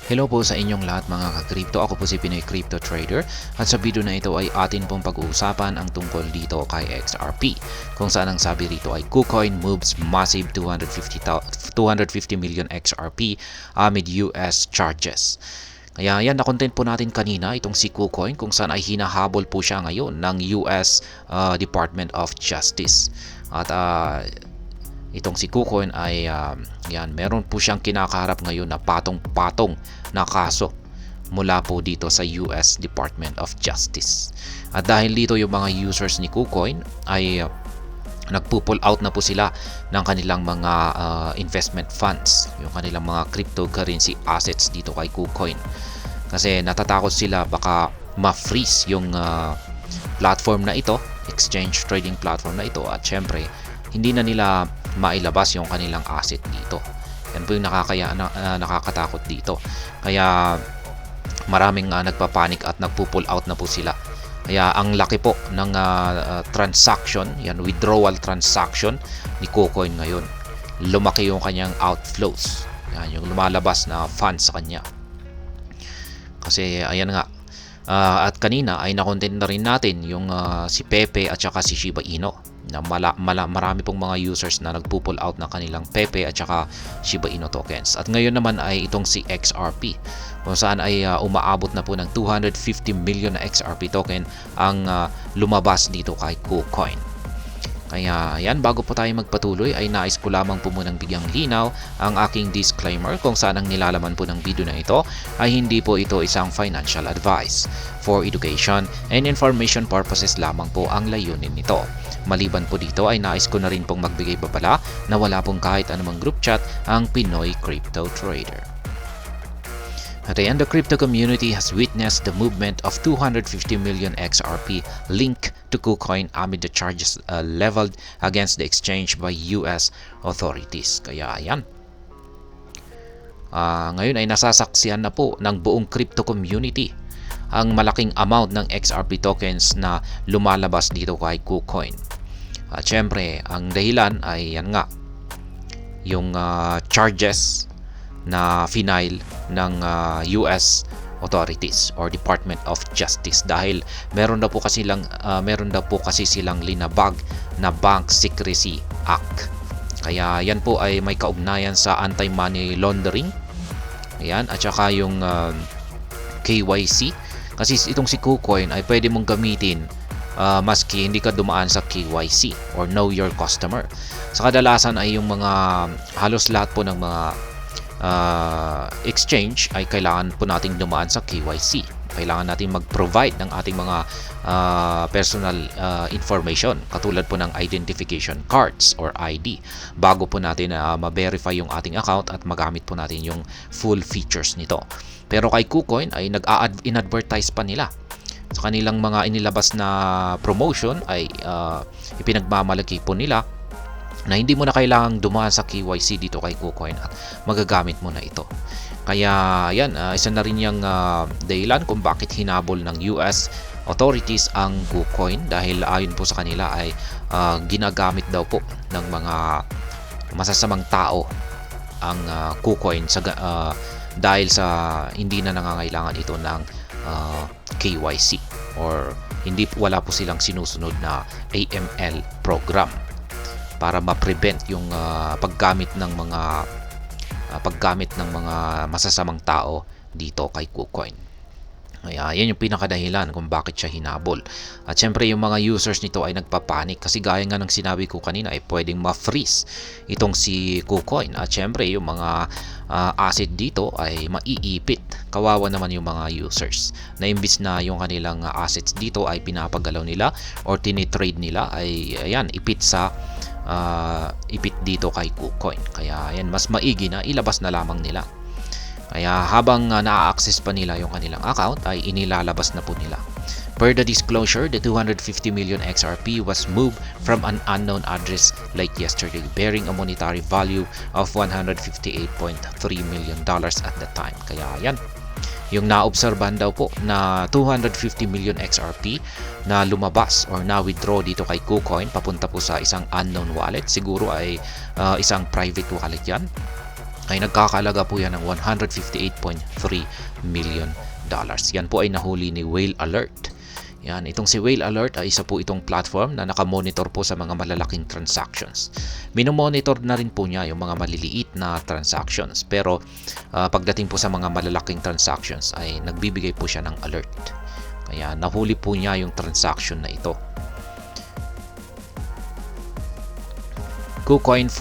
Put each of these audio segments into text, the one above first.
Hello po sa inyong lahat mga ka-crypto. Ako po si Pinoy Crypto Trader at sa video na ito ay atin pong pag-uusapan ang tungkol dito kay XRP. Kung saan ang sabi rito ay KuCoin moves massive 250 million XRP amid US charges. Kaya yan, na-content po natin kanina itong si KuCoin kung saan ay hinahabol po siya ngayon ng US Department of Justice. At itong si KuCoin ay meron po siyang kinakaharap ngayon na patong-patong na kaso mula po dito sa US Department of Justice. At dahil dito yung mga users ni KuCoin ay nagpo-pull out na po sila ng kanilang mga investment funds, yung kanilang mga cryptocurrency assets dito kay KuCoin. Kasi natatakot sila baka ma-freeze yung platform na ito, exchange trading platform na ito, at syempre hindi na nila mailabas yung kanilang asset dito. Yan po yung nakakatakot dito. Kaya maraming nagpapanik at nagpo-pull out na po sila. Kaya ang laki po ng transaction, yan, withdrawal transaction ni KuCoin ngayon. Lumaki yung kanyang outflows. Yan, yung lumalabas na funds sa kanya. Kasi ayan nga, at kanina ay na-content na rin natin yung si Pepe at saka si Shiba Inu na marami pong mga users na nagpo-pull out ng kanilang Pepe at saka Shiba Inu tokens. At ngayon naman ay itong si XRP kung saan ay umaabot na po ng 250 million na XRP token ang lumabas dito kay KuCoin. Kaya yan, bago po tayo magpatuloy ay nais ko lamang po munang bigyang linaw ang aking disclaimer kung saan ang nilalaman po ng video na ito ay hindi po ito isang financial advice. For education and information purposes lamang po ang layunin nito. Maliban po dito ay nais ko na rin pong magbigay babala na wala pong kahit anumang group chat ang Pinoy Crypto Trader. At ayan, the crypto community has witnessed the movement of 250 million XRP linked to KuCoin amid the charges leveled against the exchange by US authorities. Kaya ayan, ngayon ay nasasaksihan na po ng buong crypto community ang malaking amount ng XRP tokens na lumalabas dito kay KuCoin. At syempre, ang dahilan ay yan nga, yung charges na final ng US authorities or Department of Justice dahil meron daw po kasi silang linabag na Bank Secrecy Act. Kaya yan po ay may kaugnayan sa anti-money laundering. Ayan, at saka yung KYC. Kasi itong si KuCoin ay pwede mong gamitin maski hindi ka dumaan sa KYC or Know Your Customer. Sa kadalasan ay yung mga halos lahat po ng mga exchange ay kailangan po nating dumaan sa KYC. Kailangan natin mag-provide ng ating mga personal information katulad po ng identification cards or ID bago po natin ma-verify yung ating account at magamit po natin yung full features nito. Pero kay KuCoin ay in-advertise pa nila sa kanilang mga inilabas na promotion ay ipinagmamalaki po nila na hindi mo na kailangang dumaan sa KYC dito kay KuCoin at magagamit mo na ito. Kaya yan, isa na rin yung dahilan kung bakit hinabol ng US authorities ang KuCoin dahil ayon po sa kanila ay ginagamit daw po ng mga masasamang tao ang KuCoin dahil sa hindi na nangangailangan ito ng KYC or wala po silang sinusunod na AML program para ma-prevent yung paggamit ng mga masasamang tao dito kay KuCoin. Kaya yan yung pinakadahilan kung bakit siya hinabol. At syempre yung mga users nito ay nagpapanik kasi gaya nga ng sinabi ko kanina ay pwedeng ma-freeze itong si KuCoin. At syempre yung mga asset dito ay maiipit. Kawawa naman yung mga users na imbis na yung kanilang assets dito ay pinapagalaw nila or tinitrade nila ay ayan, ipit dito kay KuCoin. Kaya yan, mas maigi na ilabas na lamang nila. Kaya habang na-access pa nila yung kanilang account ay inilalabas na po nila. Per the disclosure, the 250 million XRP was moved from an unknown address late yesterday, bearing a monetary value of $158.3 million at the time. Kaya yan, yung naobserbahan daw po na 250 million XRP na lumabas or na-withdraw dito kay KuCoin papunta po sa isang unknown wallet. Siguro ay isang private wallet yan. ay nagkakalaga po yan ng $158.3 million. Yan po ay nahuli ni Whale Alert. Yan, itong si Whale Alert ay isa po itong platform na nakamonitor po sa mga malalaking transactions. Minomonitor na rin po niya yung mga maliliit na transactions, pero pagdating po sa mga malalaking transactions ay nagbibigay po siya ng alert. Kaya nahuli po niya yung transaction na ito. KuCoin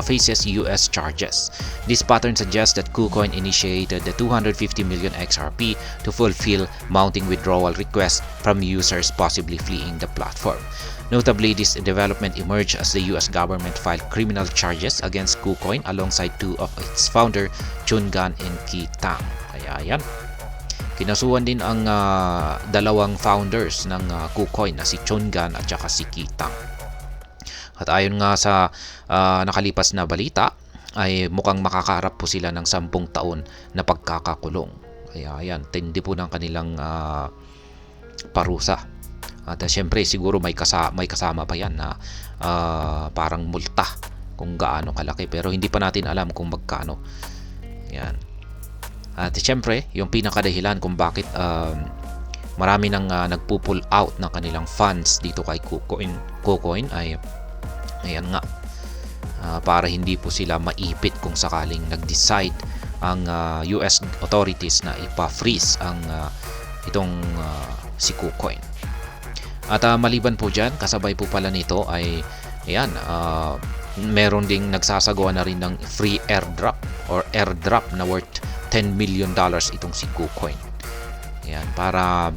faces US charges. This pattern suggests that KuCoin initiated the 250 million XRP to fulfill mounting withdrawal requests from users possibly fleeing the platform. Notably, this development emerged as the US government filed criminal charges against KuCoin alongside two of its founder, Chungan and Qi Tang. Kaya yan. Kinasuhan din ang dalawang founders ng KuCoin na si Chungan at saka si Qi Tang. At ayon nga sa nakalipas na balita, ay mukhang makakaharap po sila ng 10 taon na pagkakakulong. Kaya yan, tindi po ng kanilang parusa. At syempre siguro may kasama pa yan na parang multa kung gaano kalaki. Pero hindi pa natin alam kung magkano. Yan. At syempre, yung pinakadahilan kung bakit marami nang nagpo-pull out ng kanilang funds dito kay KuCoin ay ayan nga, para hindi po sila maipit kung sakaling nag-decide ang US authorities na ipa-freeze ang itong si KuCoin. At maliban po dyan, kasabay po pala nito ay ayan, meron ding nagsasagawa na rin ng free airdrop or airdrop na worth $10 million itong si KuCoin. Ayan, para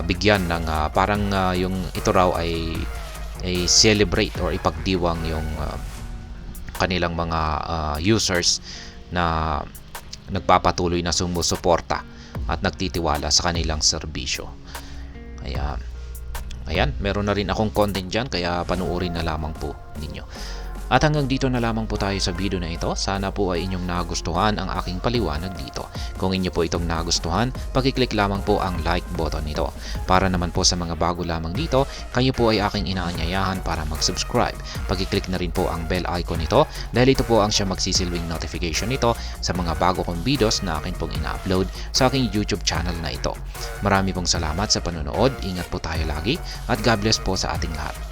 bigyan ng parang yung ito raw ay celebrate or ipagdiwang yung kanilang mga users na nagpapatuloy na sumusuporta at nagtitiwala sa kanilang serbisyo. Kaya ayan, meron na rin akong content dyan, kaya panuorin na lamang po ninyo. At hanggang dito na lamang po tayo sa video na ito. Sana po ay inyong nagustuhan ang aking paliwanag dito. Kung inyo po itong nagustuhan, pakiclick lamang po ang like button nito. Para naman po sa mga bago lamang dito, kayo po ay aking inaanyayahan para mag-subscribe. Pakiclick na rin po ang bell icon nito dahil ito po ang siya magsisilbing notification nito sa mga bago kong videos na akin pong ina-upload sa aking YouTube channel na ito. Marami pong salamat sa panonood, ingat po tayo lagi at God bless po sa ating lahat.